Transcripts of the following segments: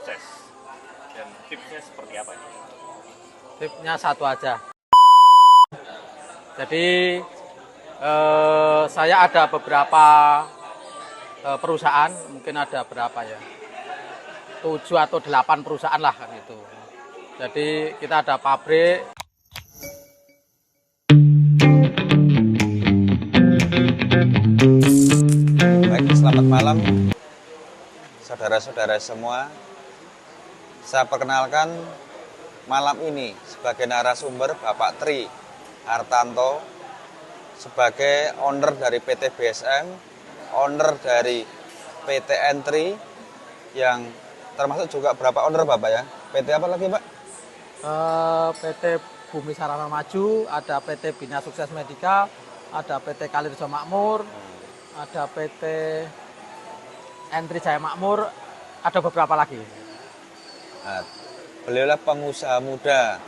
sukses? Dan tipsnya seperti apa nih? Tipsnya satu aja. Jadi saya ada beberapa perusahaan, mungkin ada berapa ya, 7 atau 8 perusahaan lah kan itu. Jadi kita ada pabrik. Baik, selamat malam saudara-saudara semua. Saya perkenalkan malam ini sebagai narasumber Bapak Tri Hartanto, sebagai owner dari PT BSM, owner dari PT Entry, yang termasuk juga berapa owner Bapak ya? PT apa lagi Pak? PT Bumi Sarana Maju, ada PT Bina Sukses Medika, ada PT Kalirjo Makmur, ada PT Entry Jaya Makmur, ada beberapa lagi. Nah, beliaulah pengusaha muda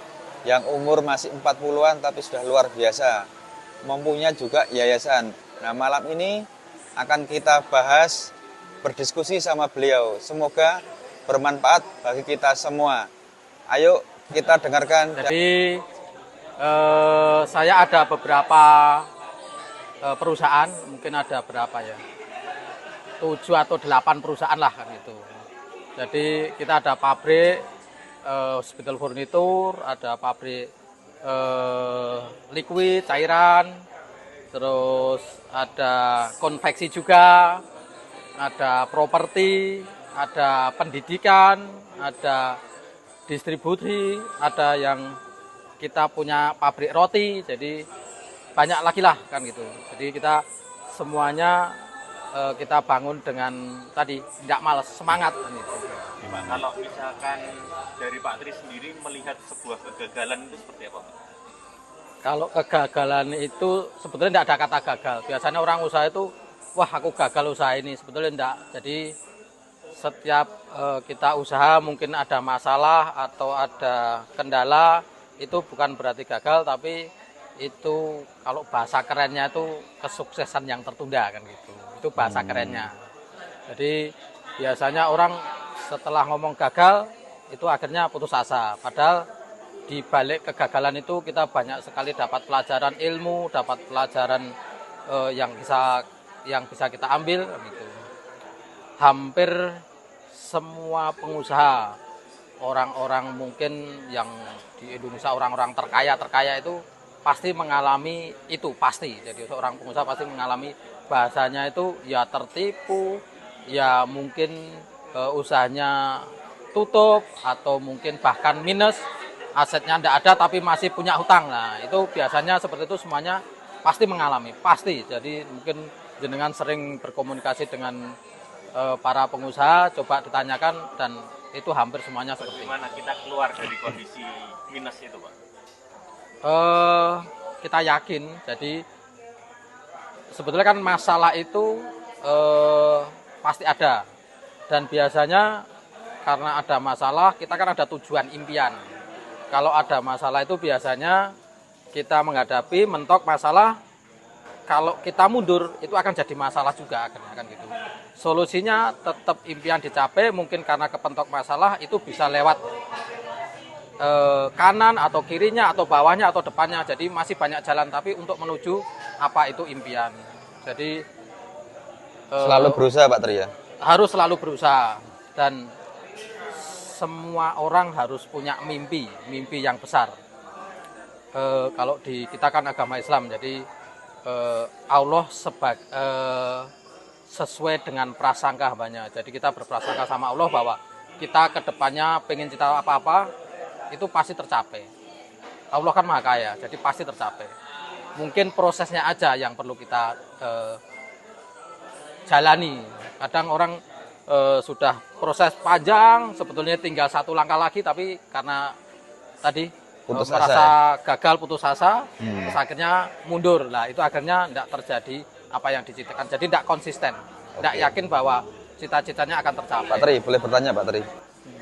yang umur masih 40-an tapi sudah luar biasa. Mempunyai juga yayasan. Nah, malam ini akan kita bahas, berdiskusi sama beliau. Semoga bermanfaat bagi kita semua. Ayo kita dengarkan. Jadi saya ada beberapa perusahaan, mungkin ada berapa ya, 7 atau 8 perusahaan lah kan itu. Jadi kita ada pabrik hospital furnitur, ada pabrik liquid, cairan, terus ada konveksi juga, ada properti, ada pendidikan, ada distribusi, ada yang kita punya pabrik roti, jadi banyak lagi lah kan gitu. Jadi kita semuanya kita bangun dengan tadi tidak malas, semangat kan gitu. Pak, kalau misalkan dari Pak Tri sendiri melihat sebuah kegagalan itu seperti apa Pak? Kalau kegagalan itu sebetulnya tidak ada kata gagal. Biasanya orang usaha itu, wah aku gagal usaha ini. Sebetulnya tidak. Jadi setiap kita usaha mungkin ada masalah atau ada kendala, itu bukan berarti gagal, tapi itu kalau bahasa kerennya itu kesuksesan yang tertunda kan gitu. Itu bahasa kerennya. Jadi biasanya orang setelah ngomong gagal itu akhirnya putus asa. Padahal di balik kegagalan itu kita banyak sekali dapat pelajaran ilmu, dapat pelajaran yang bisa kita ambil gitu. Hampir semua pengusaha, orang-orang mungkin yang di Indonesia, orang-orang terkaya itu pasti mengalami itu, pasti. Jadi seorang pengusaha pasti mengalami, bahasanya itu ya tertipu, ya mungkin usahanya tutup, atau mungkin bahkan minus, asetnya tidak ada tapi masih punya hutang. Nah itu biasanya seperti itu, semuanya pasti mengalami, pasti. Jadi mungkin jenengan sering berkomunikasi dengan para pengusaha, coba ditanyakan, dan itu hampir semuanya seperti itu. Bagaimana kita keluar dari kondisi minus itu Pak? Kita yakin, jadi sebetulnya kan masalah itu pasti ada, dan biasanya karena ada masalah kita kan ada tujuan impian. Kalau ada masalah itu biasanya kita menghadapi, mentok masalah, kalau kita mundur itu akan jadi masalah juga akan gitu. Solusinya tetap impian dicapai, mungkin karena kepentok masalah itu bisa lewat kanan atau kirinya atau bawahnya atau depannya. Jadi masih banyak jalan, tapi untuk menuju apa itu impian. Jadi Selalu berusaha Pak Tri ya? Harus selalu berusaha, dan semua orang harus punya mimpi yang besar. Kalau kita kan agama Islam, jadi Allah sesuai dengan prasangka hambanya. Jadi kita berprasangka sama Allah bahwa kita ke depannya pengen cita apa-apa, itu pasti tercapai. Allah kan maha kaya, jadi pasti tercapai. Mungkin prosesnya aja yang perlu kita jalani. Kadang orang sudah proses panjang, sebetulnya tinggal satu langkah lagi, tapi karena tadi Putus merasa gagal, putus asa, terus akhirnya mundur. Nah itu akhirnya tidak terjadi apa yang dicitakan. Jadi tidak konsisten, tidak yakin bahwa cita-citanya akan tercapai. Pak Tri, boleh bertanya Pak Tri?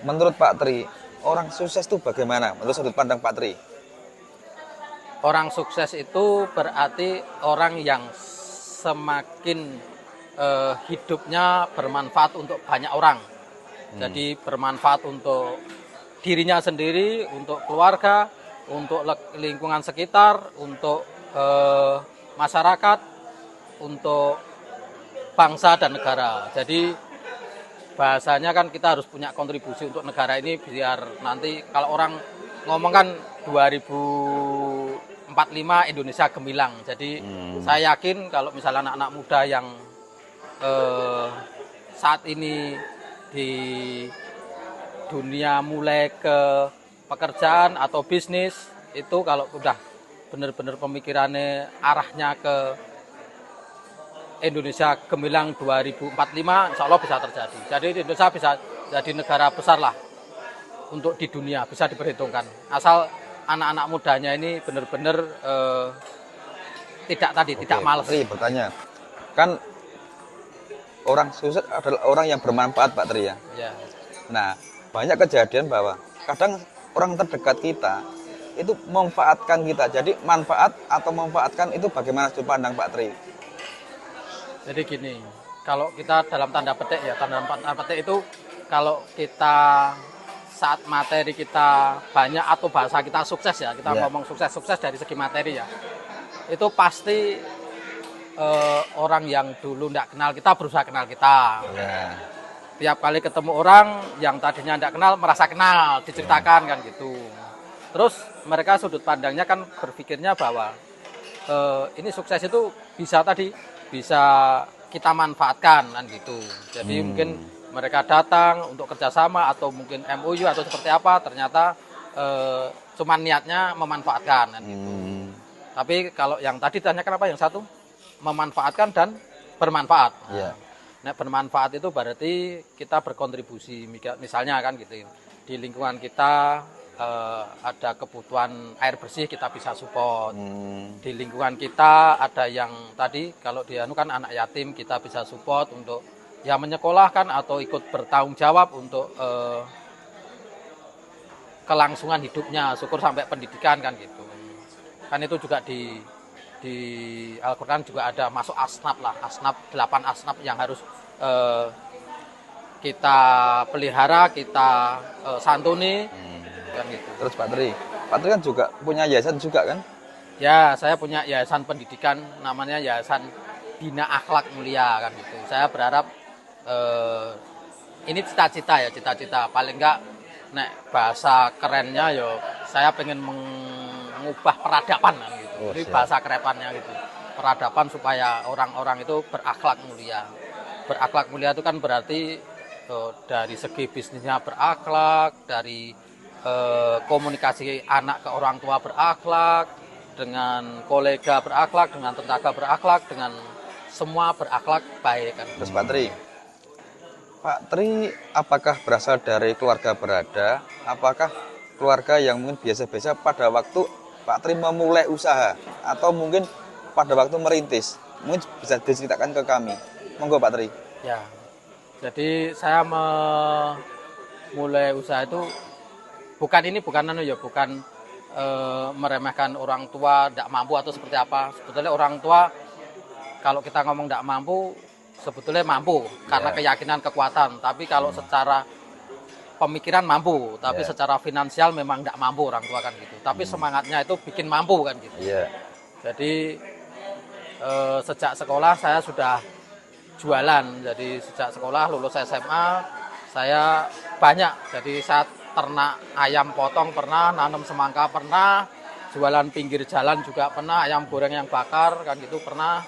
Menurut Pak Tri, orang sukses itu bagaimana? Menurut sudut pandang Pak Tri? Orang sukses itu berarti orang yang semakin hidupnya bermanfaat untuk banyak orang. Jadi bermanfaat untuk dirinya sendiri, untuk keluarga, untuk lingkungan sekitar, untuk masyarakat, untuk bangsa dan negara. Jadi bahasanya kan kita harus punya kontribusi untuk negara ini biar nanti kalau orang ngomong kan 2045 Indonesia gemilang. Jadi saya yakin kalau misalnya anak-anak muda yang saat ini di dunia mulai ke pekerjaan atau bisnis itu kalau udah benar-benar pemikirannya arahnya ke Indonesia gemilang 2045 insya Allah bisa terjadi. Jadi Indonesia bisa jadi negara besar lah untuk di dunia, bisa diperhitungkan. Asal anak-anak mudanya ini benar-benar tidak malas. Tri bertanya, kan orang sukses adalah orang yang bermanfaat Pak Tri ya. Ya. Nah, banyak kejadian bahwa kadang orang terdekat kita itu memanfaatkan kita. Jadi manfaat atau memanfaatkan itu bagaimana sudut pandang Pak Tri? Jadi gini, kalau kita dalam tanda petik ya, tanda petik itu kalau kita saat materi kita banyak atau bahasa kita sukses ya, kita ngomong sukses dari segi materi ya, itu pasti orang yang dulu tidak kenal kita berusaha kenal kita. Tiap kali ketemu orang yang tadinya tidak kenal merasa kenal, diceritakan kan gitu. Terus mereka sudut pandangnya kan berpikirnya bahwa ini sukses itu bisa kita manfaatkan kan gitu. Jadi mungkin mereka datang untuk kerjasama atau mungkin MOU atau seperti apa, ternyata cuman niatnya memanfaatkan kan gitu. Tapi kalau yang tadi tanyakan apa yang satu? Memanfaatkan dan bermanfaat. Nah, bermanfaat itu berarti kita berkontribusi, misalnya kan gitu. Di lingkungan kita ada kebutuhan air bersih kita bisa support. Di lingkungan kita ada yang tadi kalau dia kan anak yatim kita bisa support untuk ya menyekolahkan atau ikut bertanggung jawab untuk kelangsungan hidupnya, syukur sampai pendidikan kan gitu. Kan itu juga di Al-Quran juga ada masuk asnaf lah, 8 asnaf yang harus kita pelihara, kita santuni. Gitu. Terus Pak Tri kan juga punya yayasan juga kan? Ya, saya punya yayasan pendidikan namanya Yayasan Bina Akhlak Mulia kan gitu. Saya berharap ini cita-cita paling enggak nek bahasa kerennya yo saya pengen mengubah peradaban kan gitu. Jadi bahasa kerepannya gitu. Peradaban supaya orang-orang itu berakhlak mulia. Berakhlak mulia itu kan berarti dari segi bisnisnya berakhlak, dari komunikasi anak ke orang tua berakhlak, dengan kolega berakhlak, dengan tetangga berakhlak, dengan semua berakhlak baik kan. Terus Pak Tri apakah berasal dari keluarga berada? Apakah keluarga yang mungkin biasa-biasa pada waktu Pak Tri memulai usaha atau mungkin pada waktu merintis? Mungkin bisa diceritakan ke kami. Monggo Pak Tri. Ya. Jadi saya memulai usaha itu bukan meremehkan orang tua tidak mampu atau seperti apa. Sebetulnya orang tua kalau kita ngomong tidak mampu sebetulnya mampu karena keyakinan, kekuatan. Tapi kalau secara pemikiran mampu, tapi secara finansial memang tidak mampu orang tua kan gitu. Tapi semangatnya itu bikin mampu kan gitu. Jadi sejak sekolah saya sudah jualan. Jadi sejak sekolah lulus SMA saya banyak. Jadi saya ternak ayam potong pernah, nanam semangka pernah, jualan pinggir jalan juga pernah, ayam goreng yang bakar kan gitu pernah,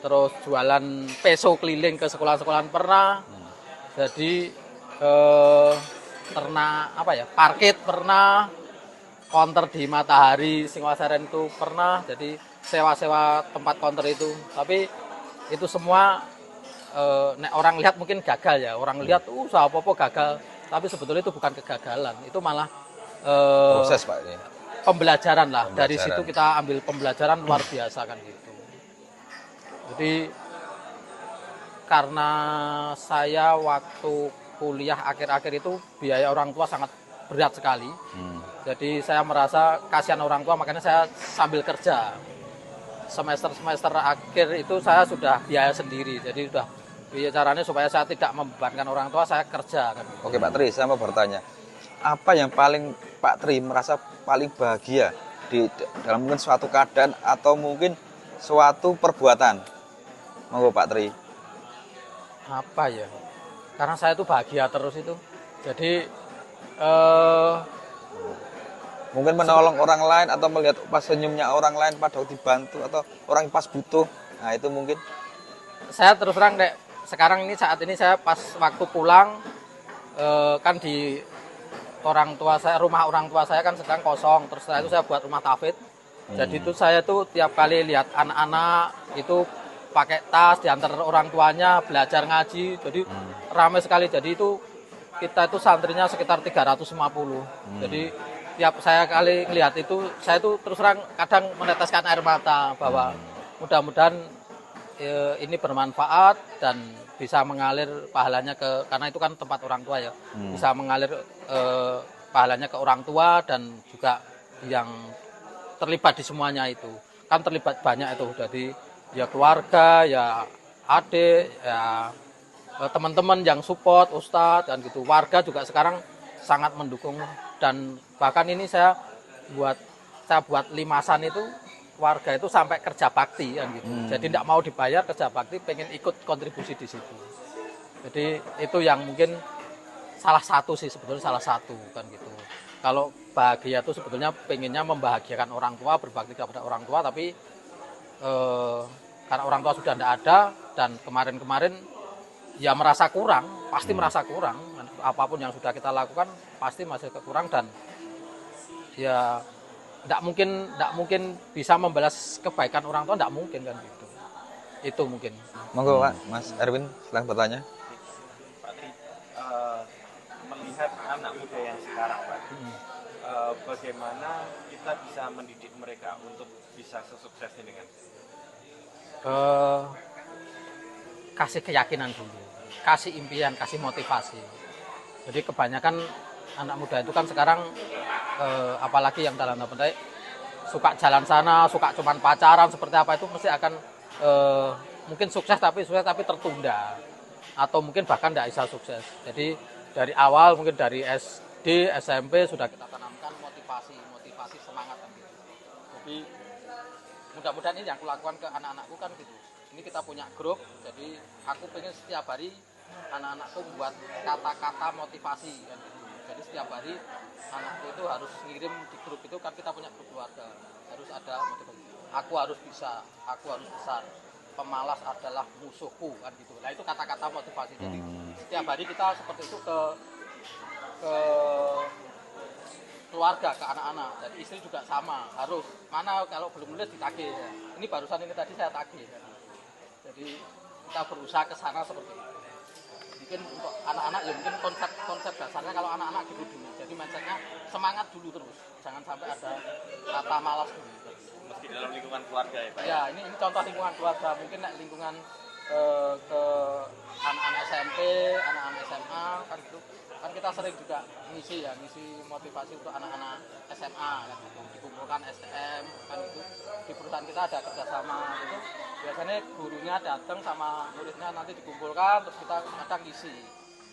terus jualan peso keliling ke sekolah-sekolahan pernah. Jadi ternak parkit pernah, konter di Matahari Singosaren itu pernah, jadi sewa-sewa tempat konter itu. Tapi itu semua nek orang lihat mungkin gagal ya, orang lihat usaha apa-apa gagal. Tapi sebetulnya itu bukan kegagalan, itu malah proses Pak ini. Pembelajaran lah. Dari situ kita ambil pembelajaran luar biasa kan gitu. Jadi karena saya waktu kuliah akhir-akhir itu biaya orang tua sangat berat sekali. Jadi saya merasa kasihan orang tua, makanya saya sambil kerja. Semester akhir itu saya sudah biaya sendiri, jadi sudah caranya supaya saya tidak membebankan orang tua, saya kerja kan. Oke Pak Tri, saya mau bertanya, apa yang paling Pak Tri merasa paling bahagia dalam mungkin suatu keadaan atau mungkin suatu perbuatan? Monggo Pak Tri. Apa ya? Karena saya itu bahagia terus itu. Jadi Mungkin menolong orang lain atau melihat pas senyumnya orang lain pada dibantu atau orang yang pas butuh. Nah itu mungkin. saya terus terang dek, sekarang ini saat ini saya pas waktu pulang kan di rumah orang tua saya kan sedang kosong. Terus setelah itu saya buat rumah tafid. Jadi itu saya tuh tiap kali lihat anak-anak itu pakai tas diantar orang tuanya belajar ngaji. Jadi ramai sekali. Jadi itu kita itu santrinya sekitar 350. Jadi tiap saya kali lihat itu, saya itu terus terang kadang meneteskan air mata bahwa mudah-mudahan ini bermanfaat dan bisa mengalir pahalanya karena itu kan tempat orang tua ya, bisa mengalir pahalanya ke orang tua dan juga yang terlibat di semuanya itu. Kan terlibat banyak itu, jadi ya keluarga, ya adik, ya teman-teman yang support, ustadz dan gitu. Warga juga sekarang sangat mendukung dan bahkan ini saya buat limasan itu warga itu sampai kerja bakti kan gitu. Jadi tidak mau dibayar kerja bakti, pengen ikut kontribusi di situ. Jadi itu yang mungkin salah satu sih sebetulnya salah satu kan gitu. Kalau bahagia itu sebetulnya pengennya membahagiakan orang tua, berbakti kepada orang tua, tapi karena orang tua sudah tidak ada dan kemarin-kemarin ya merasa kurang, pasti merasa kurang. Apapun yang sudah kita lakukan pasti masih kekurang dan ya tidak mungkin bisa membalas kebaikan orang tua, tidak mungkin kan gitu. Itu mungkin. Monggo Pak, Mas Erwin silahkan bertanya. Pak Tri, melihat anak muda yang sekarang Pak, bagaimana kita bisa mendidik mereka untuk bisa sesukses ini kan? Kasih keyakinan dulu, kasih impian, kasih motivasi. Jadi kebanyakan anak muda itu kan sekarang apalagi yang dalam tanda petik suka jalan sana, suka cuman pacaran seperti apa itu mesti akan mungkin sukses tapi tertunda atau mungkin bahkan tidak bisa sukses. Jadi dari awal mungkin dari SD, SMP sudah kita tanamkan motivasi semangat kan gitu. Jadi mudah-mudahan ini yang aku lakukan ke anak-anakku kan gitu. Ini kita punya grup, jadi aku pengen setiap hari anak-anakku buat kata-kata motivasi kan gitu. Jadi setiap hari anakku itu harus ngirim di grup itu kan kita punya grup keluarga, harus ada motivasi. Aku harus bisa, aku harus besar. Pemalas adalah musuhku kan gitu. Nah itu kata-kata motivasi. Jadi setiap hari kita seperti itu ke keluarga, ke anak-anak. Dan istri juga sama, harus mana kalau belum nulis ditagih. Ya. Ini barusan ini tadi saya tagih. Kan. Jadi kita berusaha ke sana seperti itu. Mungkin untuk anak-anak ya mungkin konsep dasarnya kalau anak-anak gitu dulu. Jadi mindsetnya semangat dulu terus. Jangan sampai ada kata malas dulu. Meski dalam lingkungan keluarga ya Pak? Ya ini contoh lingkungan keluarga. Mungkin lingkungan ke anak-anak SMP, anak-anak SMA kan gitu. Kan kita sering juga ngisi motivasi untuk anak-anak SMA kan gitu. Dikumpulkan STM kan gitu. Di perusahaan kita ada kerjasama gitu. Biasanya gurunya datang sama muridnya nanti dikumpulkan terus kita kadang ngisi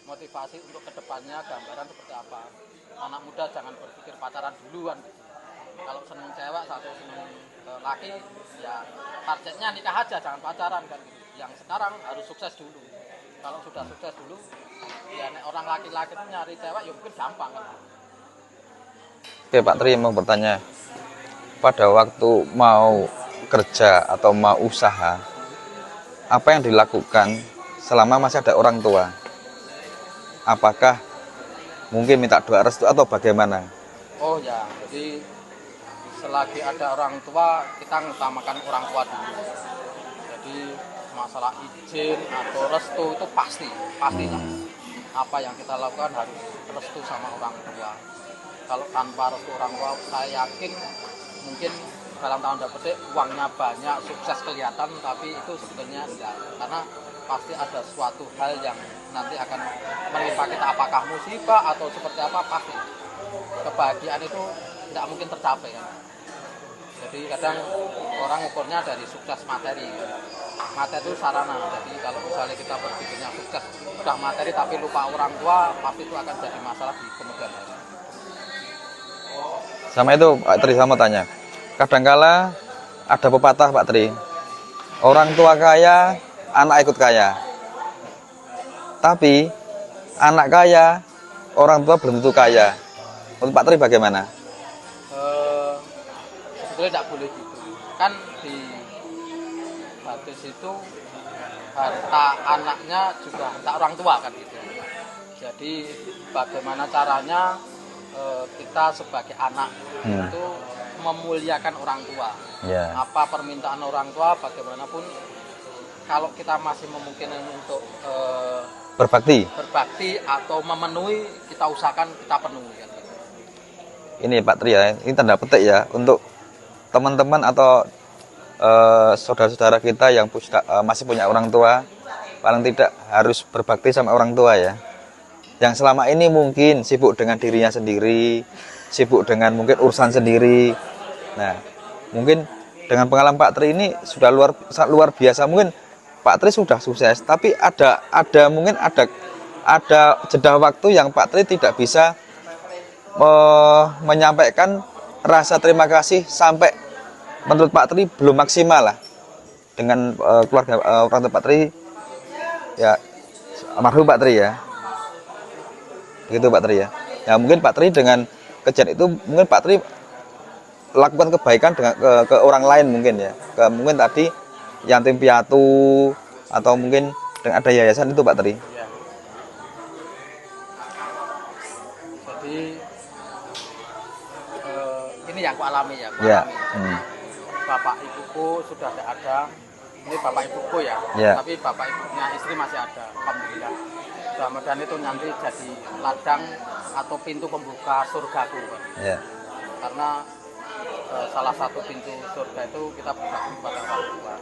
motivasi untuk kedepannya gambaran seperti apa. Anak muda jangan berpikir pacaran duluan gitu. Kalau seneng cewek satu seneng laki ya targetnya nikah aja jangan pacaran kan gitu. Yang sekarang harus sukses dulu. Kalau sudah sukses dulu ya orang laki-laki itu nyari cewek ya mungkin gampang kan. Oke Pak Tri mau bertanya, pada waktu mau kerja atau mau usaha, apa yang dilakukan selama masih ada orang tua? Apakah mungkin minta doa restu atau bagaimana? Oh ya, jadi selagi ada orang tua kita ngutamakan orang tua dulu. Jadi masalah izin atau restu itu pastilah. Apa yang kita lakukan harus restu sama orang tua. Kalau tanpa restu orang tua, saya yakin mungkin dalam tanda petik uangnya banyak, sukses kelihatan, tapi itu sebetulnya enggak. Karena pasti ada suatu hal yang nanti akan menimpa kita, apakah musibah atau seperti apa, pasti. Kebahagiaan itu tidak mungkin tercapai kan. Jadi kadang orang ukurnya dari sukses materi kan. materi itu sarana. Jadi kalau misalnya kita berpikirnya sukses sudah materi tapi lupa orang tua, pasti itu akan jadi masalah di kemudian hari. Sama itu Pak Tri, sama tanya. Kadangkala ada pepatah Pak Tri, orang tua kaya, anak ikut kaya. Tapi anak kaya, orang tua belum tentu kaya. Untuk Pak Tri bagaimana? Sebetulnya tidak boleh gitu. Kan di hadis itu harta anaknya juga harta orang tua kan gitu. Jadi bagaimana caranya kita sebagai anak itu memuliakan orang tua. Ya. Apa permintaan orang tua, bagaimanapun kalau kita masih memungkinkan untuk Berbakti. atau memenuhi, kita usahakan kita penuhi kan gitu. Ini Pak Tri ya, ini tanda petik ya untuk teman-teman atau saudara-saudara kita yang masih punya orang tua, paling tidak harus berbakti sama orang tua ya. Yang selama ini mungkin sibuk dengan dirinya sendiri, sibuk dengan mungkin urusan sendiri. Nah, mungkin dengan pengalaman Pak Tri ini sudah luar biasa. Mungkin Pak Tri sudah sukses, tapi ada mungkin ada jeda waktu yang Pak Tri tidak bisa menyampaikan rasa terima kasih sampai menurut Pak Tri belum maksimal lah dengan keluarga orang tua Pak Tri ya, almarhum Pak Tri ya. Begitu Pak Tri ya. Ya mungkin Pak Tri dengan kejadian itu mungkin Pak Tri lakukan kebaikan dengan ke orang lain mungkin ya. Mungkin tadi yatim piatu atau mungkin dengan ada yayasan itu Pak Tri. Ya. Jadi ini yang aku alami ya. Ya. Bapak ibuku sudah tidak ada. Ini bapak ibuku ya. Tapi bapak ibunya istri masih ada. Alhamdulillah. Mudah-mudahan itu nanti jadi ladang atau pintu pembuka surgaku. Ya. Karena salah satu pintu surga itu kita buka kepada orang tua.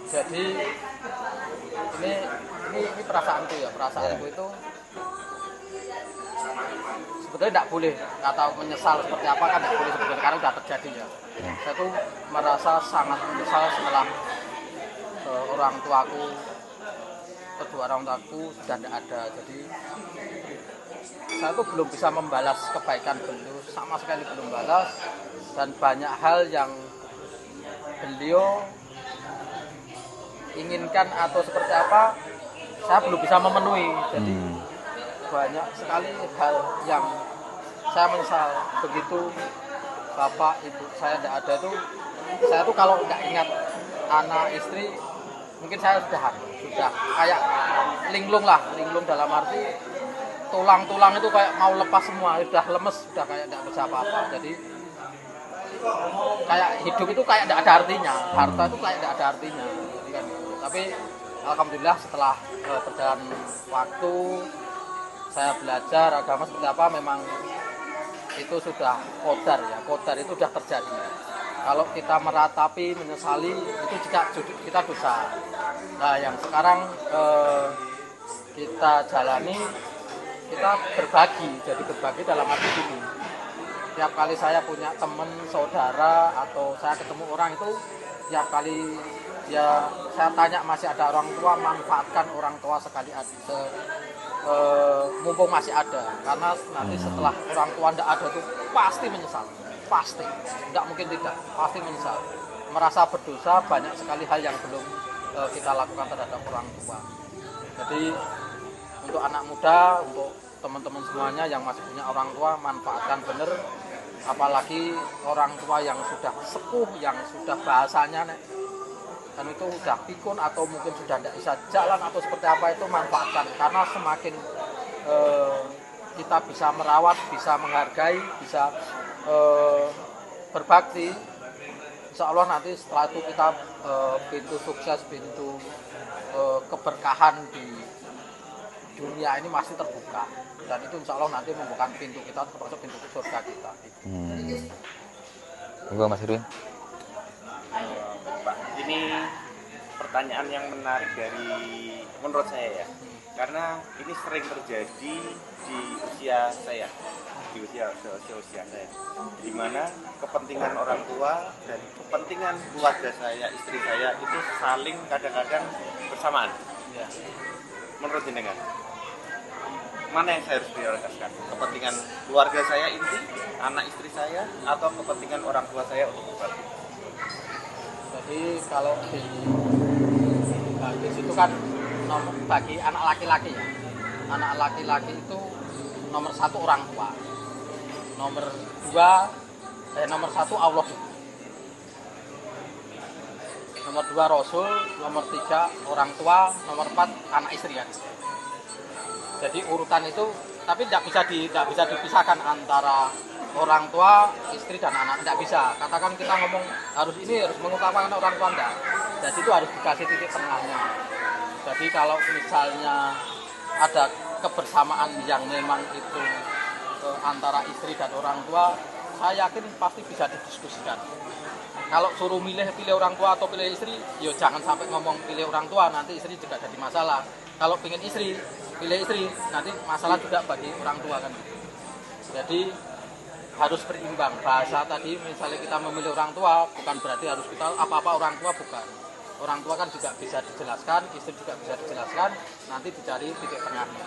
Jadi ini perasaanku ya, perasaanku itu sebetulnya tidak boleh atau menyesal seperti apa kan tidak boleh sebetulnya karena sudah terjadi ya. Saya tuh merasa sangat menyesal setelah orang tuaku, kedua orang tuaku sudah tidak ada. Jadi saya tuh belum bisa membalas kebaikan beliau, sama sekali belum balas, dan banyak hal yang beliau inginkan atau seperti apa saya belum bisa memenuhi. Jadi banyak sekali hal yang saya menyesal. Begitu bapak ibu saya tidak ada itu, saya tuh kalau nggak ingat anak istri mungkin saya sudah kayak linglung dalam arti tulang-tulang itu kayak mau lepas semua, sudah lemes, sudah kayak tidak bisa apa-apa. Jadi kayak hidup itu kayak tidak ada artinya, harta itu kayak tidak ada artinya. Jadi kan gitu. Tapi alhamdulillah setelah berjalan waktu saya belajar agama seperti apa, memang itu sudah qadar ya, qadar itu sudah terjadi. Kalau kita meratapi, menyesali, itu kita dosa. Nah yang sekarang kita jalani, kita berbagi. Jadi berbagi dalam arti ini, tiap kali saya punya teman, saudara, atau saya ketemu orang itu, tiap kali ya saya tanya masih ada orang tua, manfaatkan orang tua sekali mumpung masih ada. Karena nanti setelah orang tua tidak ada itu pasti menyesal, pasti, tidak mungkin tidak, pasti menyesal, merasa berdosa. Banyak sekali hal yang belum kita lakukan terhadap orang tua. Jadi untuk anak muda, untuk teman-teman semuanya yang masih punya orang tua, manfaatkan benar. Apalagi orang tua yang sudah sepuh, yang sudah bahasanya dan itu sudah pikun atau mungkin sudah tidak bisa jalan atau seperti apa, itu manfaatkan. Karena semakin kita bisa merawat, bisa menghargai, bisa berbakti, insya Allah nanti setelah itu kita pintu sukses, pintu keberkahan di dunia ini masih terbuka, dan itu insya Allah nanti membuka pintu kita termasuk pintu surga kita. Enggak Mas Irwin. Pak, ini pertanyaan yang menarik dari menurut saya ya. karena ini sering terjadi di usia saya, di usia saya, di mana kepentingan orang tua dan kepentingan keluarga saya, istri saya itu saling kadang-kadang bersamaan. Ya. Menurut jenengan, mana yang saya harus prioritaskan? Kepentingan keluarga saya inti, anak istri saya, atau kepentingan orang tua saya untuk berbagi? Jadi kalau di situ kan bagi anak laki-laki ya, anak laki-laki itu nomor 1 orang tua, nomor 1 Allah, nomor 2 Rasul, nomor 3 orang tua, nomor 4 anak istri ya. Jadi urutan itu, tapi tidak bisa dipisahkan antara orang tua, istri dan anak, tidak bisa. Katakan kita ngomong harus mengutamakan orang tua, enggak. Jadi itu harus dikasih titik tengahnya. Jadi kalau misalnya ada kebersamaan yang memang itu antara istri dan orang tua, saya yakin pasti bisa didiskusikan. Kalau suruh pilih orang tua atau pilih istri, ya jangan sampai ngomong pilih orang tua, nanti istri juga jadi masalah. Kalau pilih istri, nanti masalah juga bagi orang tua kan. Jadi harus berimbang. Bahasa tadi misalnya kita memilih orang tua, bukan berarti harus kita apa-apa orang tua, bukan. Orang tua kan juga bisa dijelaskan, istri juga bisa dijelaskan, nanti dicari titik tengahnya.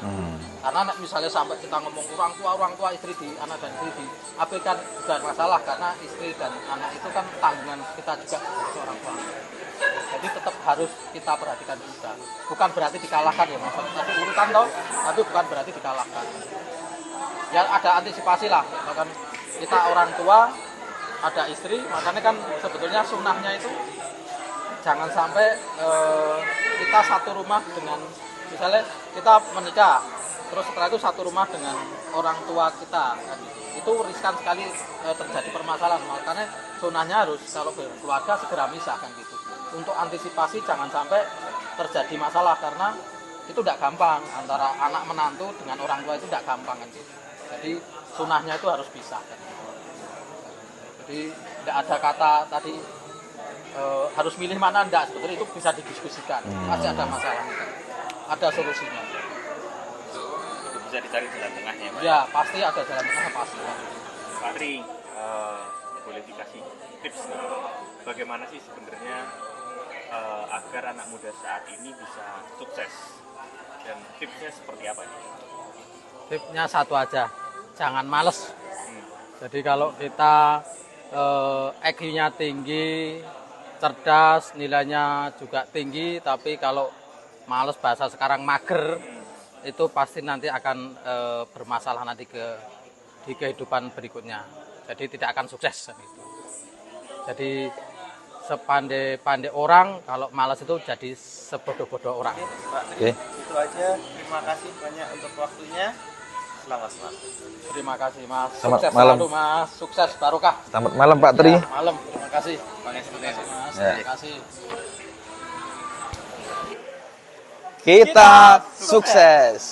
Karena misalnya sampai kita ngomong orang tua, istri di anak dan istri di abaikan juga masalah, karena istri dan anak itu kan tanggungan kita juga sebagai orang tua. Jadi tetap harus kita perhatikan juga. Bukan berarti dikalahkan ya, maksudnya tadi urutan toh, tapi bukan berarti dikalahkan. Ya ada antisipasi lah, bahkan kita orang tua, ada istri, makanya kan sebetulnya sunnahnya itu jangan sampai kita satu rumah dengan, misalnya kita menikah, terus setelah itu satu rumah dengan orang tua kita, kan? Itu riskan sekali terjadi permasalahan. Makanya sunnahnya harus kalau berkeluarga segera misah kan gitu. Untuk antisipasi jangan sampai terjadi masalah, karena itu tidak gampang, antara anak menantu dengan orang tua itu tidak gampang kan gitu. Jadi sunnahnya itu harus pisah kan. Jadi tidak ada kata tadi harus milih mana, enggak, sebetulnya itu bisa didiskusikan. Pasti ada masalah, ada solusinya. Itu bisa dicari jalan tengahnya, Pak. Ya pasti ada jalan tengah, pasti. Pak Tri, boleh dikasih tips nih, bagaimana sih sebenarnya agar anak muda saat ini bisa sukses, dan tipsnya seperti apa nih? Tipsnya satu aja, jangan males. Jadi kalau kita IQ-nya tinggi, cerdas, nilainya juga tinggi, tapi kalau males, bahasa sekarang mager, itu pasti nanti akan bermasalah nanti di kehidupan berikutnya. Jadi tidak akan sukses gitu. Jadi sepandai-pandai orang, kalau malas itu jadi sebodoh-bodoh orang. Pak Tri, itu aja. Terima kasih banyak untuk waktunya. Selamat malam. Terima kasih Mas. Selamat Sukses malam. selalu Mas. Sukses barokah. Selamat malam Pak Tri. Ya, malam. Terima kasih. Mas. Terima kasih. Kita sukses.